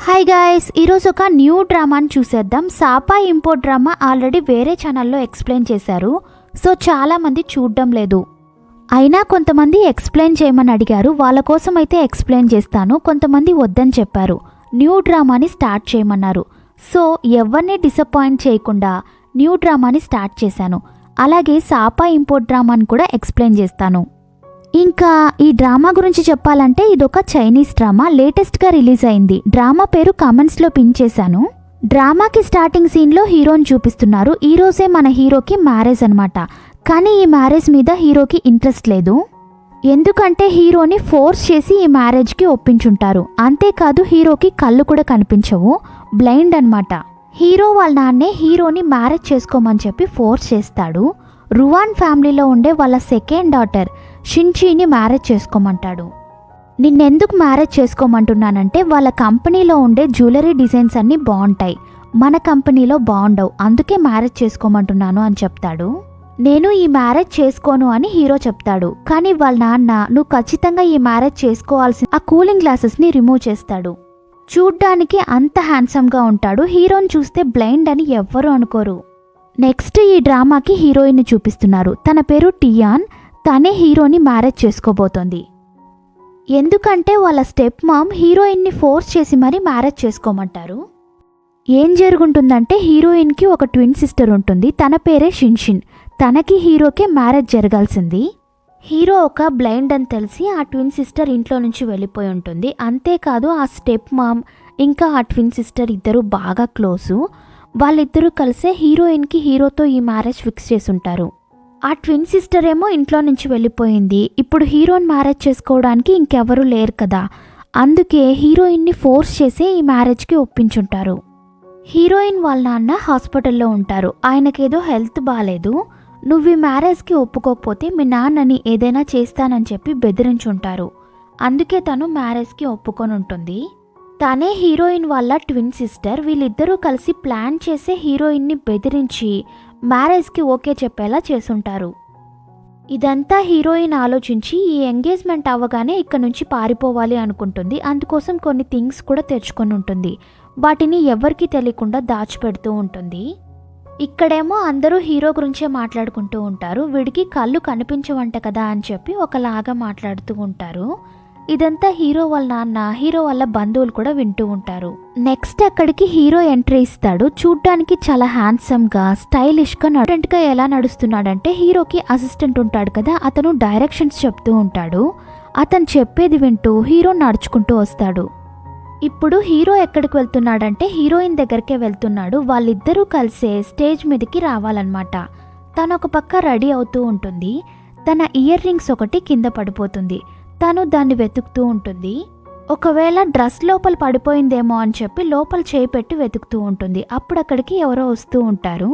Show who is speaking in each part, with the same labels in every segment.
Speaker 1: Hi guys, ఈరోజు ఒక new డ్రామాని చూసేద్దాం. సాపా ఇంపోర్ట్ డ్రామా ఆల్రెడీ వేరే ఛానల్లో ఎక్స్ప్లెయిన్ చేశారు. సో చాలామంది చూడడం లేదు. అయినా కొంతమంది ఎక్స్ప్లెయిన్ చేయమని అడిగారు. వాళ్ళ కోసం అయితే ఎక్స్ప్లెయిన్ చేస్తాను. కొంతమంది వద్దని చెప్పారు. న్యూ డ్రామాని స్టార్ట్ చేయమన్నారు. సో ఎవరిని డిసప్పాయింట్ చేయకుండా న్యూ డ్రామాని స్టార్ట్ చేశాను. అలాగే సాపా ఇంపోర్ట్ డ్రామాని కూడా ఎక్స్ప్లెయిన్ చేస్తాను. ఇంకా ఈ డ్రామా గురించి చెప్పాలంటే ఇదొక చైనీస్ డ్రామా, లేటెస్ట్గా రిలీజ్ అయింది. డ్రామా పేరు కామెంట్స్లో పిన్ చేశాను. డ్రామాకి స్టార్టింగ్ సీన్లో హీరోని చూపిస్తున్నారు. ఈ రోజే మన హీరోకి మ్యారేజ్ అనమాట. కానీ ఈ మ్యారేజ్ మీద హీరోకి ఇంట్రెస్ట్ లేదు. ఎందుకంటే హీరోని ఫోర్స్ చేసి ఈ మ్యారేజ్కి ఒప్పించుంటారు. అంతేకాదు హీరోకి కళ్ళు కూడా కనిపించవు, బ్లైండ్ అనమాట. హీరో వాళ్ళ నాన్నే హీరోని మ్యారేజ్ చేసుకోమని చెప్పి ఫోర్స్ చేస్తాడు. రువాన్ ఫ్యామిలీలో ఉండే వాళ్ళ సెకండ్ డాటర్ షిన్చీని మ్యారేజ్ చేసుకోమంటాడు. నిన్నెందుకు మ్యారేజ్ చేసుకోమంటున్నానంటే వాళ్ళ కంపెనీలో ఉండే జ్యువెలరీ డిజైన్స్ అన్నీ బాగుంటాయి, మన కంపెనీలో బాగుండవు, అందుకే మ్యారేజ్ చేసుకోమంటున్నాను అని చెప్తాడు. నేను ఈ మ్యారేజ్ చేసుకోను అని హీరో చెప్తాడు. కానీ వాళ్ళ నాన్న నువ్వు ఖచ్చితంగా ఈ మ్యారేజ్ చేసుకోవాల్సిన ఆ కూలింగ్ గ్లాసెస్ని రిమూవ్ చేస్తాడు. చూడ్డానికి అంత హ్యాండ్సమ్గా ఉంటాడు. హీరోని చూస్తే బ్లైండ్ అని ఎవ్వరూ అనుకోరు. నెక్స్ట్ ఈ డ్రామాకి హీరోయిన్ని చూపిస్తున్నారు. తన పేరు టియాన్. తనే హీరోని మ్యారేజ్ చేసుకోబోతోంది. ఎందుకంటే వాళ్ళ స్టెప్ మామ్ హీరోయిన్ని ఫోర్స్ చేసి మరీ మ్యారేజ్ చేసుకోమంటారు. ఏం జరుగుంటుందంటే హీరోయిన్కి ఒక ట్విన్ సిస్టర్ ఉంటుంది. తన పేరే షిన్షిన్. తనకి హీరోకే మ్యారేజ్ జరగాల్సింది. హీరో ఒక బ్లైండ్ అని తెలిసి ఆ ట్విన్ సిస్టర్ ఇంట్లో నుంచి వెళ్ళిపోయి ఉంటుంది. అంతేకాదు ఆ స్టెప్ మామ్ ఇంకా ఆ ట్విన్ సిస్టర్ ఇద్దరు బాగా క్లోజు. వాళ్ళిద్దరూ కలిసే హీరోయిన్కి హీరోతో ఈ మ్యారేజ్ ఫిక్స్ చేసి ఉంటారు. ఆ ట్విన్ సిస్టర్ ఏమో ఇంట్లో నుంచి వెళ్ళిపోయింది. ఇప్పుడు హీరోని మ్యారేజ్ చేసుకోవడానికి ఇంకెవరూ లేరు కదా, అందుకే హీరోయిన్ని ఫోర్స్ చేసే ఈ మ్యారేజ్కి ఒప్పించుంటారు. హీరోయిన్ వాళ్ళ నాన్న హాస్పిటల్లో ఉంటారు. ఆయనకేదో హెల్త్ బాగాలేదు. నువ్వు ఈ మ్యారేజ్కి ఒప్పుకోకపోతే మీ నాన్నని ఏదైనా చేస్తానని చెప్పి బెదిరించుంటారు. అందుకే తను మ్యారేజ్కి ఒప్పుకొని ఉంటుంది. తనే హీరోయిన్ వాళ్ళ ట్విన్ సిస్టర్. వీళ్ళిద్దరూ కలిసి ప్లాన్ చేసే హీరోయిన్ని బెదిరించి మ్యారేజ్కి ఓకే చెప్పేలా చేసుంటారు. ఇదంతా హీరోయిన్ ఆలోచించి ఈ ఎంగేజ్మెంట్ అవ్వగానే ఇక్కడ నుంచి పారిపోవాలి అనుకుంటుంది. అందుకోసం కొన్ని థింగ్స్ కూడా తెచ్చుకొని ఉంటుంది. వాటిని ఎవరికీ తెలియకుండా దాచిపెడుతూ ఉంటుంది. ఇక్కడేమో అందరూ హీరో గురించే మాట్లాడుకుంటూ ఉంటారు. వీడికి కళ్ళు కనిపించవంట కదా అని చెప్పి ఒకలాగా మాట్లాడుతూ ఉంటారు. ఇదంతా హీరో వాళ్ళ నాన్న, హీరో వాళ్ళ బంధువులు కూడా వింటూ ఉంటారు. నెక్స్ట్ అక్కడికి హీరో ఎంట్రీ ఇస్తాడు. చూడ్డానికి చాలా హ్యాండ్సమ్గా స్టైలిష్గా గా ఎలా నడుస్తున్నాడంటే హీరోకి అసిస్టెంట్ ఉంటాడు కదా, అతను డైరెక్షన్స్ చెప్తూ ఉంటాడు. అతను చెప్పేది వింటూ హీరో నడుచుకుంటూ వస్తాడు. ఇప్పుడు హీరో ఎక్కడికి వెళ్తున్నాడంటే హీరోయిన్ దగ్గరికే వెళ్తున్నాడు. వాళ్ళిద్దరూ కలిసే స్టేజ్ మీదకి రావాలన్నమాట. తను ఒక పక్క రెడీ అవుతూ ఉంటుంది. తన ఇయర్ రింగ్స్ ఒకటి కింద పడిపోతుంది. తను దాన్ని వెతుకుతూ ఉంటుంది. ఒకవేళ డ్రెస్ లోపల పడిపోయిందేమో అని చెప్పి లోపల చేయి పెట్టి వెతుకుతూ ఉంటుంది. అప్పుడు అక్కడికి ఎవరో వస్తూ ఉంటారు.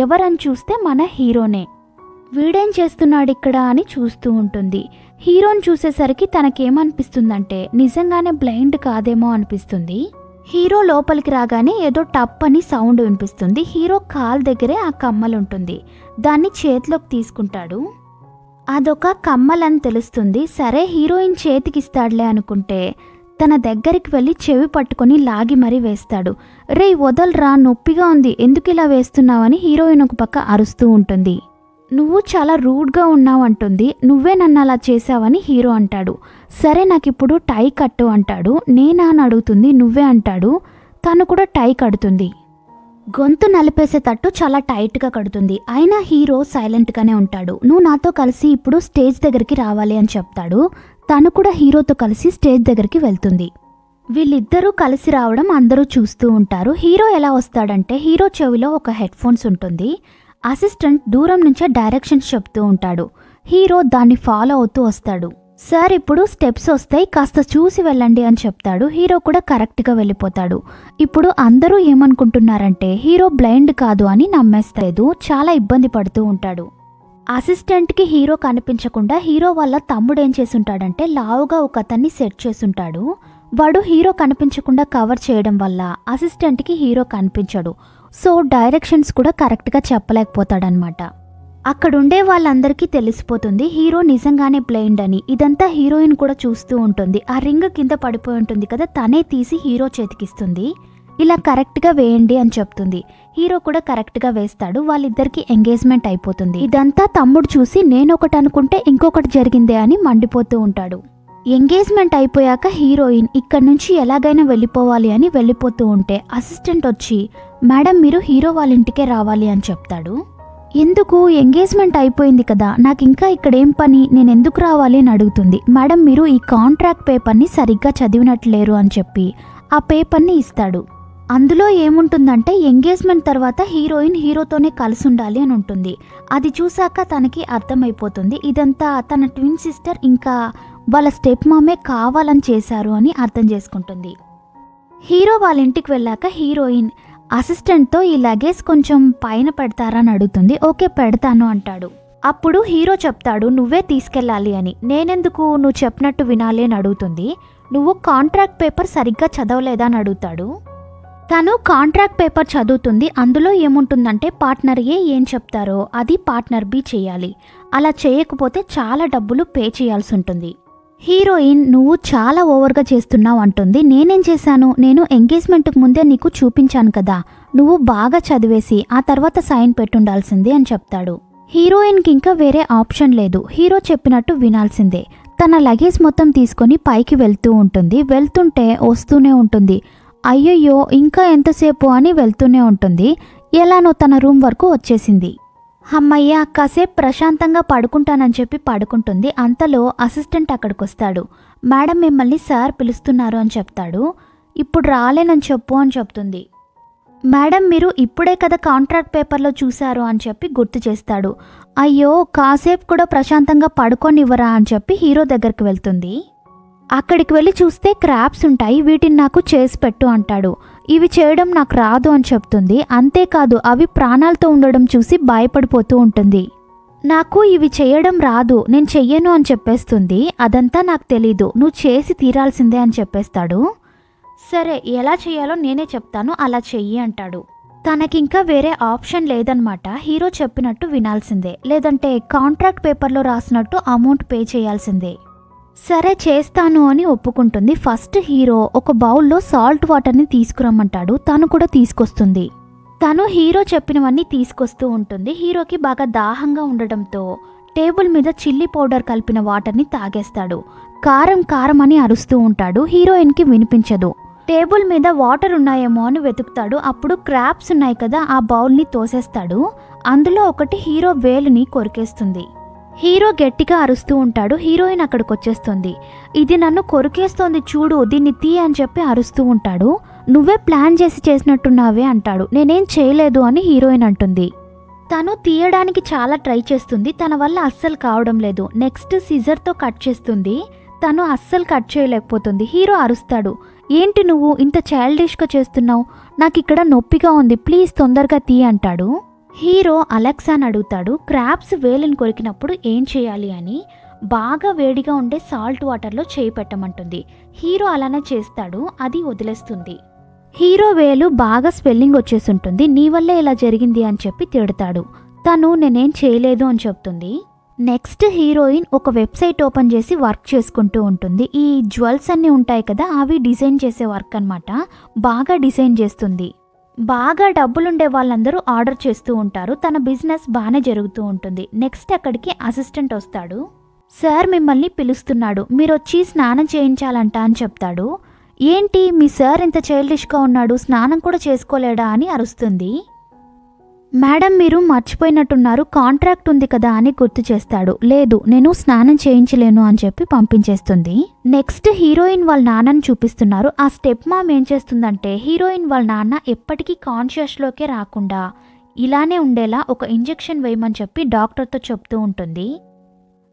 Speaker 1: ఎవరని చూస్తే మన హీరోనే. వీడేం చేస్తున్నాడు ఇక్కడ అని చూస్తూ ఉంటుంది. హీరోని చూసేసరికి తనకేమనిపిస్తుందంటే నిజంగానే బ్లైండ్ కాదేమో అనిపిస్తుంది. హీరో లోపలికి రాగానే ఏదో టప్ అని సౌండ్ వినిపిస్తుంది. హీరో కాల్ దగ్గరే ఆ కమ్మలు ఉంటుంది. దాన్ని చేతిలోకి తీసుకుంటాడు. అదొక కమ్మలని తెలుస్తుంది. సరే హీరోయిన్ చేతికిస్తాడులే అనుకుంటే తన దగ్గరికి వెళ్ళి చెవి పట్టుకొని లాగి మరీ వేస్తాడు. రే వదలరా, నొప్పిగా ఉంది, ఎందుకు ఇలా వేస్తున్నావని హీరోయిన్ ఒక పక్క అరుస్తూ ఉంటుంది. నువ్వు చాలా రూడ్గా ఉన్నావు అంటుంది. నువ్వే నన్ను అలా చేసావని హీరో అంటాడు. సరే నాకిప్పుడు టై కట్టు అంటాడు. నేనా అని అడుగుతుంది. నువ్వే అంటాడు. తను కూడా టై కడుతుంది. గొంతు నలిపేసేటట్టు చాలా టైట్గా కడుతుంది. అయినా హీరో సైలెంట్గానే ఉంటాడు. నువ్వు నాతో కలిసి ఇప్పుడు స్టేజ్ దగ్గరికి రావాలి అని చెప్తాడు. తను కూడా హీరోతో కలిసి స్టేజ్ దగ్గరికి వెళ్తుంది. వీళ్ళిద్దరూ కలిసి రావడం అందరూ చూస్తూ ఉంటారు. హీరో ఎలా వస్తాడంటే హీరో చెవిలో ఒక హెడ్ ఫోన్స్ ఉంటుంది. అసిస్టెంట్ దూరం నుంచే డైరెక్షన్స్ చెప్తూ ఉంటాడు. హీరో దాన్ని ఫాలో అవుతూ వస్తాడు. సార్ ఇప్పుడు స్టెప్స్ వస్తాయి, కాస్త చూసి వెళ్ళండి అని చెప్తాడు. హీరో కూడా కరెక్ట్గా వెళ్ళిపోతాడు. ఇప్పుడు అందరూ ఏమనుకుంటున్నారంటే హీరో బ్లైండ్ కాదు అని నమ్మేస్తలేదు. చాలా ఇబ్బంది పడుతూ ఉంటాడు. అసిస్టెంట్కి హీరో కనిపించకుండా హీరో వాళ్ళ తమ్ముడు ఏం చేసుంటాడంటే లావుగా ఒక అతన్ని సెట్ చేసుంటాడు. వాడు హీరో కనిపించకుండా కవర్ చేయడం వల్ల అసిస్టెంట్కి హీరో కనిపించడు. సో డైరెక్షన్స్ కూడా కరెక్ట్గా చెప్పలేకపోతాడనమాట. అక్కడుండే వాళ్ళందరికీ తెలిసిపోతుంది హీరో నిజంగానే బ్లైండ్ అని. ఇదంతా హీరోయిన్ కూడా చూస్తూ ఉంటుంది. ఆ రింగ్ కింద పడిపోయి ఉంటుంది కదా, తనే తీసి హీరో చేతికిస్తుంది. ఇలా కరెక్ట్గా వేయండి అని చెప్తుంది. హీరో కూడా కరెక్ట్గా వేస్తాడు. వాళ్ళిద్దరికి ఎంగేజ్మెంట్ అయిపోతుంది. ఇదంతా తమ్ముడు చూసి నేనొకటి అనుకుంటే ఇంకొకటి జరిగిందే అని మండిపోతూ ఉంటాడు. ఎంగేజ్మెంట్ అయిపోయాక హీరోయిన్ ఇక్కడి నుంచి ఎలాగైనా వెళ్ళిపోవాలి అని వెళ్ళిపోతూ ఉంటే అసిస్టెంట్ వచ్చి మేడం మీరు హీరో వాళ్ళ ఇంటికే రావాలి అని చెప్తాడు. ఎందుకు, ఎంగేజ్మెంట్ అయిపోయింది కదా, నాకు ఇంకా ఇక్కడేం పని, నేను ఎందుకు రావాలి అని అడుగుతుంది. మేడం మీరు ఈ కాంట్రాక్ట్ పేపర్ని సరిగ్గా చదివినట్లేరు అని చెప్పి ఆ పేపర్ని ఇస్తాడు. అందులో ఏముంటుందంటే ఎంగేజ్మెంట్ తర్వాత హీరోయిన్ హీరోతోనే కలిసి ఉండాలి అని ఉంటుంది. అది చూశాక తనకి అర్థమైపోతుంది ఇదంతా తన ట్విన్ సిస్టర్ ఇంకా వాళ్ళ స్టెప్ మామే కావాలని చేశారు అని అర్థం చేసుకుంటుంది. హీరో వాళ్ళ ఇంటికి వెళ్ళాక హీరోయిన్ అసిస్టెంట్తో ఈ లగేజ్ కొంచెం పైన పెడతారా అని అడుగుతుంది. ఓకే పెడతాను అంటాడు. అప్పుడు హీరో చెప్తాడు నువ్వే తీసుకెళ్ళాలి అని. నేనెందుకు, నువ్వు చెప్పినట్టు వినాలి అని అడుగుతుంది. నువ్వు కాంట్రాక్ట్ పేపర్ సరిగ్గా చదవలేదా అని అడుగుతాడు. తను కాంట్రాక్ట్ పేపర్ చదువుతుంది. అందులో ఏముంటుందంటే పార్ట్నర్ ఏ ఏం చెప్తారో అది పార్ట్నర్ బి చేయాలి. అలా చేయకపోతే చాలా డబ్బులు పే చేయాల్సి ఉంటుంది. హీరోయిన్ నువ్వు చాలా ఓవర్గా చేస్తున్నావు అంటుంది. నేనేం చేశాను, నేను ఎంగేజ్మెంట్కి ముందే నీకు చూపించాను కదా, నువ్వు బాగా చదివేసి ఆ తర్వాత సైన్ పెట్టుండాల్సిందే అని చెప్తాడు. హీరోయిన్కి ఇంకా వేరే ఆప్షన్ లేదు, హీరో చెప్పినట్టు వినాల్సిందే. తన లగేజ్ మొత్తం తీసుకొని పైకి వెళ్తూ ఉంటుంది. వెళ్తుంటే వస్తూనే ఉంటుంది. అయ్యయ్యో ఇంకా ఎంతసేపు అని వెళ్తూనే ఉంటుంది. ఎలానో తన రూమ్ వరకు వచ్చేసింది. అమ్మయ్య కాసేపు ప్రశాంతంగా పడుకుంటానని చెప్పి పడుకుంటుంది. అంతలో అసిస్టెంట్ అక్కడికి వస్తాడు. మేడం మిమ్మల్ని సార్ పిలుస్తున్నారు అని చెప్తాడు. ఇప్పుడు రాలేనని చెప్పు అని చెప్తుంది. మేడం మీరు ఇప్పుడే కదా కాంట్రాక్ట్ పేపర్లో చూశారు అని చెప్పి గుర్తు చేస్తాడు. అయ్యో కాసేపు కూడా ప్రశాంతంగా పడుకోనివ్వరా అని చెప్పి హీరో దగ్గరికి వెళ్తుంది. అక్కడికి వెళ్ళి చూస్తే క్రాబ్స్ ఉంటాయి. వీటిని నాకు చేసి పెట్టు అంటాడు. ఇవి చేయడం నాకు రాదు అని చెప్తుంది. అంతేకాదు అవి ప్రాణాలతో ఉండడం చూసి భయపడిపోతూ ఉంటుంది. నాకు ఇవి చేయడం రాదు, నేను చెయ్యను అని చెప్పేస్తుంది. అదంతా నాకు తెలీదు, నువ్వు చేసి తీరాల్సిందే అని చెప్పేస్తాడు. సరే ఎలా చేయాలో నేనే చెప్తాను, అలా చెయ్యి అంటాడు. తనకింకా వేరే ఆప్షన్ లేదనమాట. హీరో చెప్పినట్టు వినాల్సిందే, లేదంటే కాంట్రాక్ట్ పేపర్లో రాసినట్టు అమౌంట్ పే చేయాల్సిందే. సరే చేస్తాను అని ఒప్పుకుంటుంది. ఫస్ట్ హీరో ఒక బౌల్లో సాల్ట్ వాటర్ని తీసుకురమ్మంటాడు. తను కూడా తీసుకొస్తుంది. తను హీరో చెప్పినవన్నీ తీసుకొస్తూ ఉంటుంది. హీరోకి బాగా దాహంగా ఉండడంతో టేబుల్ మీద చిల్లీ పౌడర్ కలిపిన వాటర్ని తాగేస్తాడు. కారం కారం అని అరుస్తూ ఉంటాడు. హీరోయిన్కి వినిపించదు. టేబుల్ మీద వాటర్ ఉన్నాయేమో అని వెతుకుతాడు. అప్పుడు క్రాబ్స్ ఉన్నాయి కదా, ఆ బౌల్ని తోసేస్తాడు. అందులో ఒకటి హీరో వేలుని కొరికేస్తుంది. హీరో గట్టిగా అరుస్తూ ఉంటాడు. హీరోయిన్ అక్కడికి వచ్చేస్తుంది. ఇది నన్ను కొరికేస్తోంది చూడు, దీన్ని తీ అని చెప్పి అరుస్తూ ఉంటాడు. నువ్వే ప్లాన్ చేసి చేసినట్టున్నావే అంటాడు. నేనేం చేయలేదు అని హీరోయిన్ అంటుంది. తను తీయడానికి చాలా ట్రై చేస్తుంది. తన వల్ల అస్సలు కావడం లేదు. నెక్స్ట్ సిజర్తో కట్ చేస్తుంది. తను అస్సలు కట్ చేయలేకపోతుంది. హీరో అరుస్తాడు. ఏంటి నువ్వు ఇంత చైల్డిష్గా చేస్తున్నావు, నాకు ఇక్కడ నొప్పిగా ఉంది, ప్లీజ్ తొందరగా తీ అంటాడు. హీరో అలెక్సాని అడుగుతాడు క్రాబ్స్ వేలుని కొరికినప్పుడు ఏం చేయాలి అని. బాగా వేడిగా ఉండే సాల్ట్ వాటర్లో చేయి పెట్టమంటుంది. హీరో అలానే చేస్తాడు. అది వదిలేస్తుంది. హీరో వేలు బాగా స్వెల్లింగ్ వచ్చేసుంటుంది. నీ వల్లే ఇలా జరిగింది అని చెప్పి తిడతాడు. తను నేనేం చేయలేదు అని చెప్తుంది. నెక్స్ట్ హీరోయిన్ ఒక వెబ్సైట్ ఓపెన్ చేసి వర్క్ చేసుకుంటూ ఉంటుంది. ఈ జ్యువెల్స్ అన్నీ ఉంటాయి కదా, అవి డిజైన్ చేసే వర్క్ అనమాట. బాగా డిజైన్ చేస్తుంది. బాగా డబ్బులుండే వాళ్ళందరూ ఆర్డర్ చేస్తూ ఉంటారు. తన బిజినెస్ బాగానే జరుగుతూ ఉంటుంది. నెక్స్ట్ అక్కడికి అసిస్టెంట్ వస్తాడు. సార్ మిమ్మల్ని పిలుస్తున్నాడు, మీరు వచ్చి స్నానం చేయించాలంట అని చెప్తాడు. ఏంటి మీ సార్ ఇంత చైల్డిష్గా ఉన్నాడు, స్నానం కూడా చేసుకోలేడా అని అరుస్తుంది. మేడం మీరు మర్చిపోయినట్టున్నారు, కాంట్రాక్ట్ ఉంది కదా అని గుర్తు చేస్తాడు. లేదు నేను స్నానం చేయించలేను అని చెప్పి పంపించేస్తుంది. నెక్స్ట్ హీరోయిన్ వాళ్ళ నాన్నని చూపిస్తున్నారు. ఆ స్టెప్ మామ్ ఏం చేస్తుందంటే హీరోయిన్ వాళ్ళ నాన్న ఎప్పటికీ కాన్షియస్లోకే రాకుండా ఇలానే ఉండేలా ఒక ఇంజెక్షన్ వేయమని చెప్పి డాక్టర్తో చెప్తూ ఉంటుంది.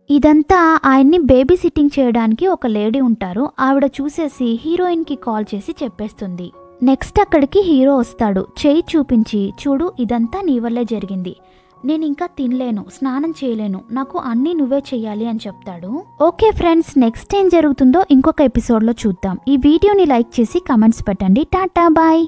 Speaker 1: ఇదంతా ఆయన్ని బేబీ సిట్టింగ్ చేయడానికి ఒక లేడీ ఉంటారు. ఆవిడ చూసేసి హీరోయిన్కి కాల్ చేసి చెప్పేస్తుంది. నెక్స్ట్ అక్కడికి హీరో వస్తాడు. చేయి చూపించి చూడు ఇదంతా నీ వల్లే జరిగింది, నేను ఇంకా తినలేను, స్నానం చేయలేను, నాకు అన్నీ నువ్వే చెయ్యాలి అని చెప్తాడు. ఓకే ఫ్రెండ్స్, నెక్స్ట్ ఏం జరుగుతుందో ఇంకొక ఎపిసోడ్లో చూద్దాం. ఈ వీడియోని లైక్ చేసి కమెంట్స్ పెట్టండి. టాటా బాయ్.